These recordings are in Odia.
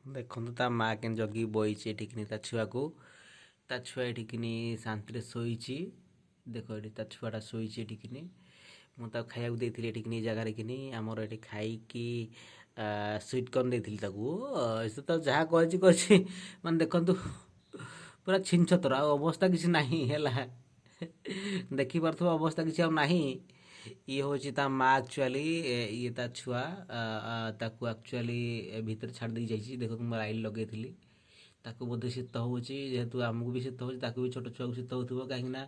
ଦେଖନ୍ତୁ ତା ମା କେମିତି ଜଗିକି ବଇଛି ଏଠିକିନି ତା ଛୁଆକୁ। ତା ଛୁଆ ଏଠିକିନି ଶାନ୍ତିରେ ଶୋଇଛି। ଦେଖ ଏଠି ତା ଛୁଆଟା ଶୋଇଛି ଏଠିକିନି। ମୁଁ ତାକୁ ଖାଇବାକୁ ଦେଇଥିଲି ଏଠିକିନି ଏ ଜାଗାରେ କିନି ଆମର ଏଠି ଖାଇକି ସୁଇଟ୍ କର୍ଣ୍ଣ ଦେଇଥିଲି ତାକୁ। ସେ ତ ଯାହା କରିଛି କରିଛି, ମାନେ ଦେଖନ୍ତୁ ପୁରା ଛିନଛତର, ଆଉ ଅବସ୍ଥା କିଛି ନାହିଁ ହେଲା। ଦେଖିପାରୁଥିବ ଅବସ୍ଥା କିଛି ଆଉ ନାହିଁ। ଇଏ ହେଉଛି ତା ମା ଆକ୍ଚୁଆଲି, ଇଏ ତା ଛୁଆ। ତାକୁ ଆକ୍ଚୁଆଲି ଭିତରେ ଛାଡ଼ି ଦେଇ ଯାଇଛି। ଦେଖନ୍ତୁ ମୁଁ ଲାଇଟ୍ ଲଗେଇଥିଲି। ତାକୁ ବୋଧେ ଶୀତ ହେଉଛି, ଯେହେତୁ ଆମକୁ ବି ଶୀତ ହେଉଛି, ତାକୁ ବି ଛୋଟ ଛୁଆକୁ ଶୀତ ହେଉଥିବ, କାହିଁକିନା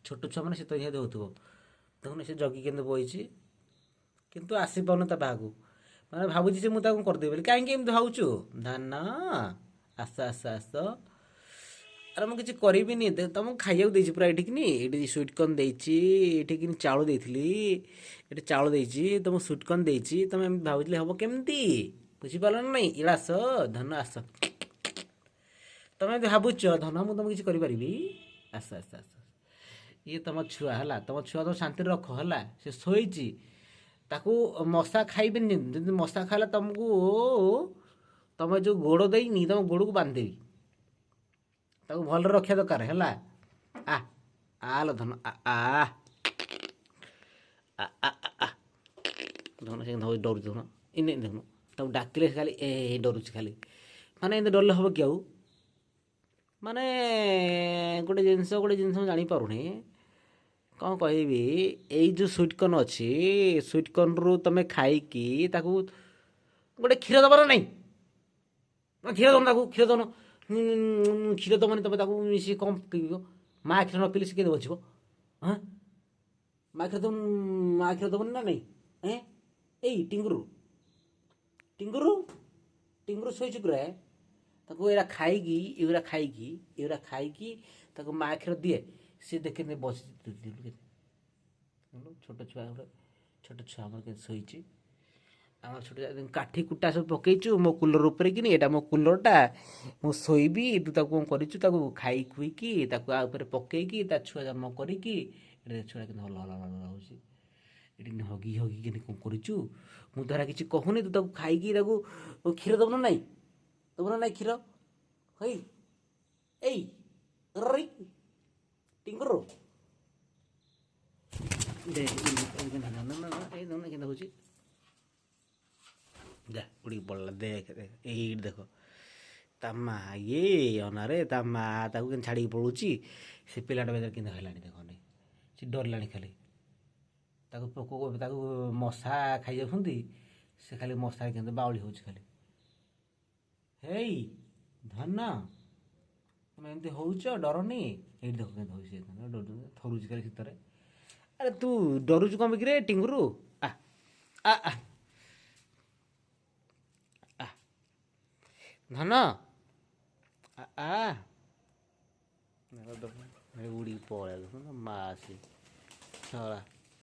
ଛୋଟ ଛୁଆ ମାନେ ଶୀତ ନିହାତି ହେଉଥିବ। ଦେଖୁନ ସେ ଜଗି କେମିତି ବଇଛି, କିନ୍ତୁ ଆସିପାରୁନି ତା ପାଖକୁ। ମାନେ ଭାବୁଛି ଯେ ମୁଁ ତାକୁ କରିଦେବି ବୋଲି। କାହିଁକି ଏମିତି ଭାବୁଛୁ ଧାନ? ଆସ ଆସ ଆସ। ଆରେ ମୁଁ କିଛି କରିବିନି, ତମକୁ ଖାଇବାକୁ ଦେଇଛି ପୁରା ଏଠିକିନି। ଏଠି ସୁଇଟ୍ କର୍ଣ୍ଣ ଦେଇଛି, ଏଠିକିନି ଚାଉଳ ଦେଇଥିଲି, ଏଠି ଚାଉଳ ଦେଇଛି, ତମକୁ ସୁଇଟ୍ କର୍ଣ୍ଣ ଦେଇଛି। ତମେ ଏମିତି ଭାବୁଥିଲେ ହବ କେମିତି? ବୁଝିପାରିଲ ନା ନାଇଁ? ଇଲା ଆସ ଧନ ଆସ। ତମେ ଯଦି ଭାବୁଛ ଧନ ମୁଁ ତମକୁ କିଛି କରିପାରିବି, ଆସ ଆସ ଆସ। ଇଏ ତମ ଛୁଆ ହେଲା, ତମ ଛୁଆ ତମ ଶାନ୍ତିରେ ରଖ ହେଲା। ସେ ଶୋଇଛି, ତାକୁ ମଶା ଖାଇବେନି। ଯଦି ମଶା ଖାଇଲେ ତମକୁ, ତମେ ଯେଉଁ ଗୋଡ଼ ଦେଇନି ତମ ଗୋଡ଼କୁ ବାନ୍ଧିଦେବି। ତାକୁ ଭଲରେ ରଖିବା ଦରକାର ହେଲା। ଆ ଆଲୋ ଧନ ଆ ଆ ଧନ ସେ ଡରୁଛି ଧନ। ଇନେ ଦେଖୁନ ତାକୁ ଡାକିଲେ ଖାଲି ଡରୁଛି ଖାଲି। ମାନେ ଏମିତି ଡରିଲେ ହେବ କି ଆଉ? ମାନେ ଗୋଟେ ଜିନିଷ ମୁଁ ଜାଣିପାରୁନି କ'ଣ କହିବି। ଏଇ ଯେଉଁ ସୁଇଟ୍ କର୍ଣ୍ଣ ଅଛି, ସୁଇଟ୍ କର୍ଣ୍ଣରୁ ତୁମେ ଖାଇକି ତାକୁ ଗୋଟେ କ୍ଷୀର ଦେବ ନା ନାହିଁ? କ୍ଷୀର ଦେଉନ ତାକୁ, କ୍ଷୀର ଦେଉନ। କ୍ଷୀର ଦେବନି ତୁମେ ତାକୁ, ମିଶିକି କ'ଣ ପିଇବ? ମା' କ୍ଷୀର ନ ପିଇଲେ ସେ କିଏ ବଞ୍ଚିବ? ହଁ, ମା' କ୍ଷୀର ଦେବନି ନା ନାହିଁ? ଏଇ ଟିଙ୍ଗୁରୁ ଟିଙ୍ଗୁରୁ ଟିଙ୍ଗୁରୁ ଶୋଇଛୁ ପୁରା। ତାକୁ ଏଗୁରା ଖାଇକି ତାକୁ ମା' କ୍ଷୀର ଦିଏ। ସିଏ ଦେଖେ ବସିଛି, ଛୋଟ ଛୁଆ ଆମର କେମିତି ଶୋଇଛି। ଆମର ଛୋଟ କାଠି କୁଟା ସବୁ ପକେଇଛୁ ମୋ କୁଲର ଉପରେ କିନି। ଏଇଟା ମୋ କୁଲରଟା, ମୁଁ ଶୋଇବି, ତୁ ତାକୁ କ'ଣ କରିଛୁ, ତାକୁ ଖାଇ ଖୁଇକି ତାକୁ ଆ ଉପରେ ପକେଇକି ତା ଛୁଆ ଜନ୍ମ କରିକି ଏଠି ଛୁଆ କେମିତି ଭଲ ଭଲ ଭଲ ହେଉଛି। ଏଠି ହଗି କେମିତି କ'ଣ କରିଛୁ? ମୁଁ ଧରା କିଛି କହୁନି, ତୁ ତାକୁ ଖାଇକି ତାକୁ କ୍ଷୀର ଦେବୁ ନା ନାହିଁ? ଦେବୁ ନା ନାହିଁ କ୍ଷୀର? ହେଇ ଏଇ ଟିଙ୍ଗୁରୁ କେମିତି ହେଉଛି? ଯା ଉଡ଼ିକି ପଡ଼ିଲା। ଦେଖ ଏଇଠି ଦେଖ ତା ମା, ଇଏ ଅନାରେ ତା ମା ତାକୁ କେମିତି ଛାଡ଼ିକି ପଳଉଛି। ସେ ପିଲାଟା ଭିତରେ କେମିତି ହେଲାଣି ଦେଖନି, ସେ ଡରିଲାଣି ଖାଲି। ତାକୁ ମଶା ଖାଇଯାଉଛନ୍ତି, ସେ ଖାଲି ମଶାରେ କେମିତି ବାଉଳି ହେଉଛି ଖାଲି। ହେଇ ଧନ, ତମେ ଏମିତି ହେଉଛ, ଡରନି? ଏଇଠି ଦେଖ କେମିତି ହେଉଛି, ଥରୁଛି ଖାଲି ଶୀତରେ। ଆରେ ତୁ ଡରୁଛୁ କ'ଣ ବିକିରେ ଟିଙ୍ଗୁରୁ? ଆ ଆ ଆ ଧନ ଆ ଉଡ଼ିକି ପଳେଇଲା ମା ଆସି ଶଳା।